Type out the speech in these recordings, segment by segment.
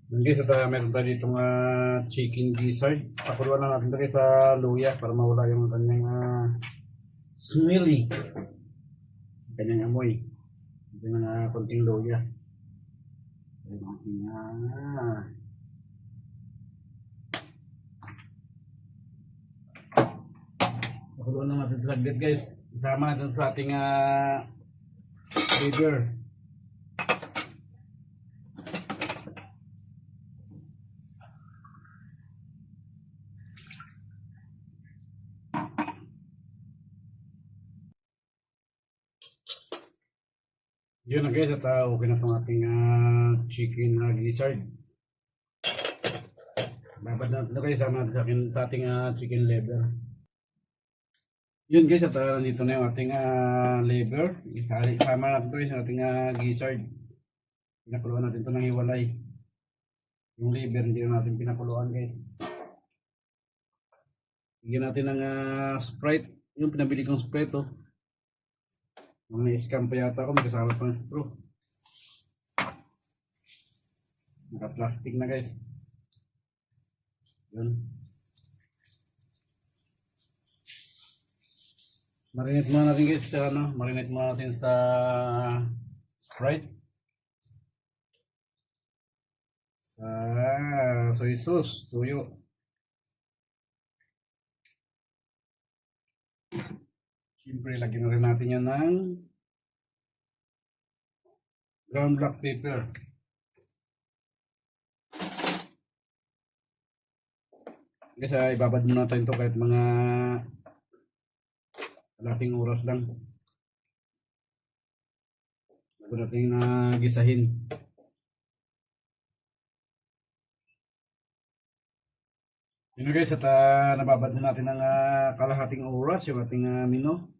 Guys, at meron tayo dito chicken gizzard. Pakuluan na natin ito guys sa luya para mawala yung kanyang smelly. Kanyang amoy. Ito na konting luya. Ito na ating pakuluan na natin ito saglit guys. Isama natin sa ating liver. Yun na guys, at okay na itong ating chicken gizzard. Babad natin ito guys, sama natin sa ating chicken liver. Yun guys, at nandito na yung ating liver. Isama natin ito guys, yung ating gizzard. Pinakuluan natin ito ng hiwalay. Yung liver, hindi na natin pinakuluan guys. Bigyan natin ng Sprite. Yung pinabili kong Sprite oh. Mga na-scam pa yata ako, may kasama pang straw. Naka-plastic na guys. Yun. Marinate muna natin guys sa marinate muna natin sa Sprite. Sa soy sauce, tuyo. Siyempre, lagyan na rin natin yan ng ground black pepper. Kasi ibabad muna natin ito kahit mga kalating oras lang. Bago natin gisahin. Yun guys, at nababad na natin ng kalahating oras yung ating mino.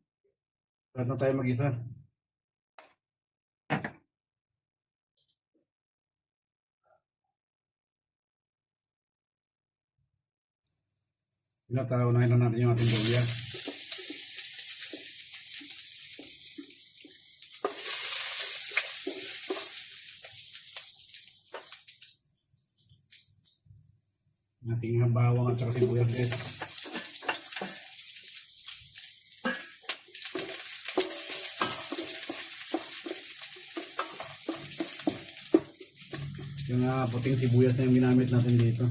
Start na tayo mag-isa. Unahin lang natin yung ating luya. Ating bawang at saka sibuyas guys. Yung puting sibuyas na yung ginamit natin dito.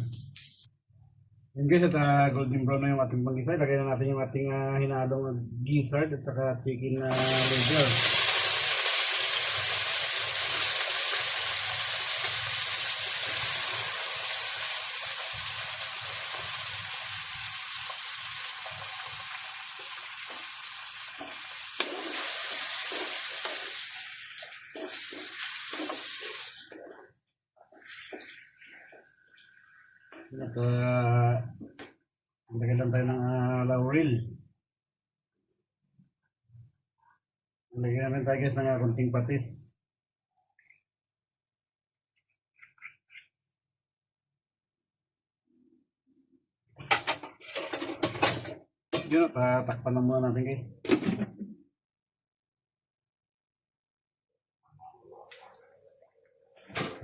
Yun guys, at golden brown na yung ating panggisa. Lagay na natin yung ating hinalong gizzard at saka chicken liver. At lagyan lang tayo ng laurel. Lagyan namin tayo guys ng konting patis. Yun, takpan na muna natin guys.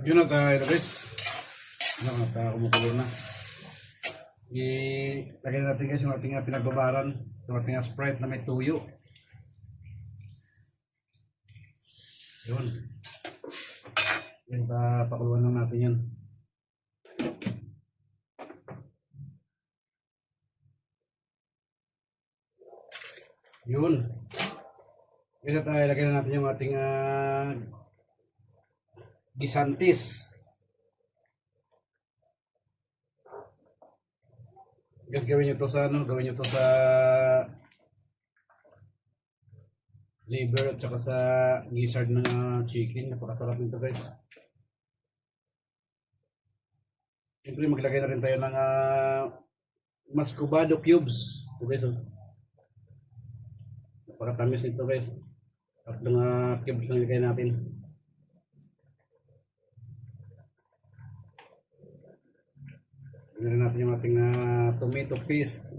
Yun at guys. Kumukulo na. Lagyan natin guys yung ating pinagbabaran, yung ating Sprite na may tuyo. Yun. Yan, pakuluan na natin yan. Yun. Kasi ilagay na natin yung ating gisantis. Guys, gawin nyo to sa gawin nyo to sa liver at saka sa gizzard ng chicken. Napakasarap nito guys. Siyempre maglagay na rin tayo ng muscovado cubes. Ito guys oh. Napakatamis nito guys. Tatlong cubes lang ilagay natin. Tingnan natin yung ating tomato paste.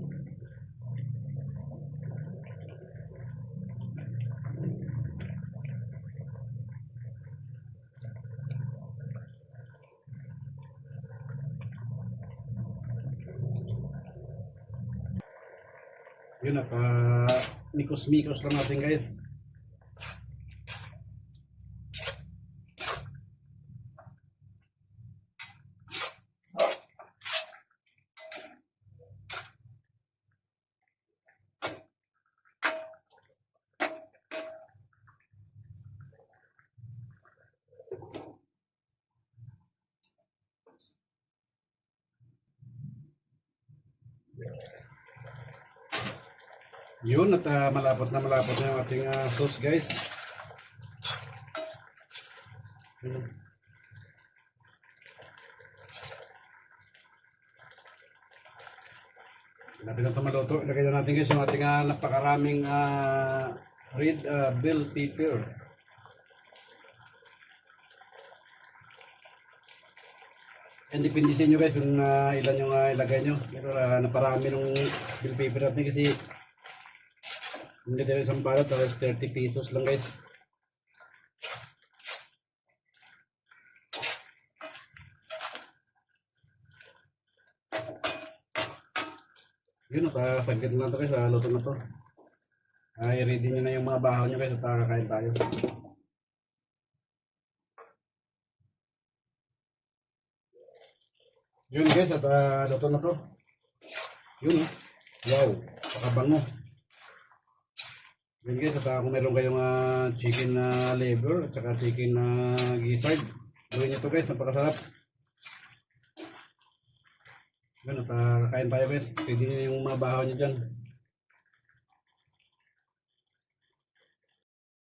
Yun at mikos-mikos lang natin guys. Yun at malapot na yung ating sauce guys. Lapit na ito maluto. Ilagay na natin guys yung ating napakaraming red bell pepper. And depende sa inyo guys kung ilan yung ilagay nyo. Pero naparami ng bell pepper natin kasi hindi tayo isang balot, 30 pesos lang guys. Yun, saglit na ito guys, luto na ito. I-ready nyo na yung mga bahaw nyo guys at kakain tayo. Yun guys, at luto na ito. Yun, wow, pakabango. Yun guys, at kung meron kayong chicken liver at saka chicken gizzard, gawin nyo ito guys, napakasarap. Yun, at kain tayo guys, pwede nyo yung mga bahaw nyo dyan.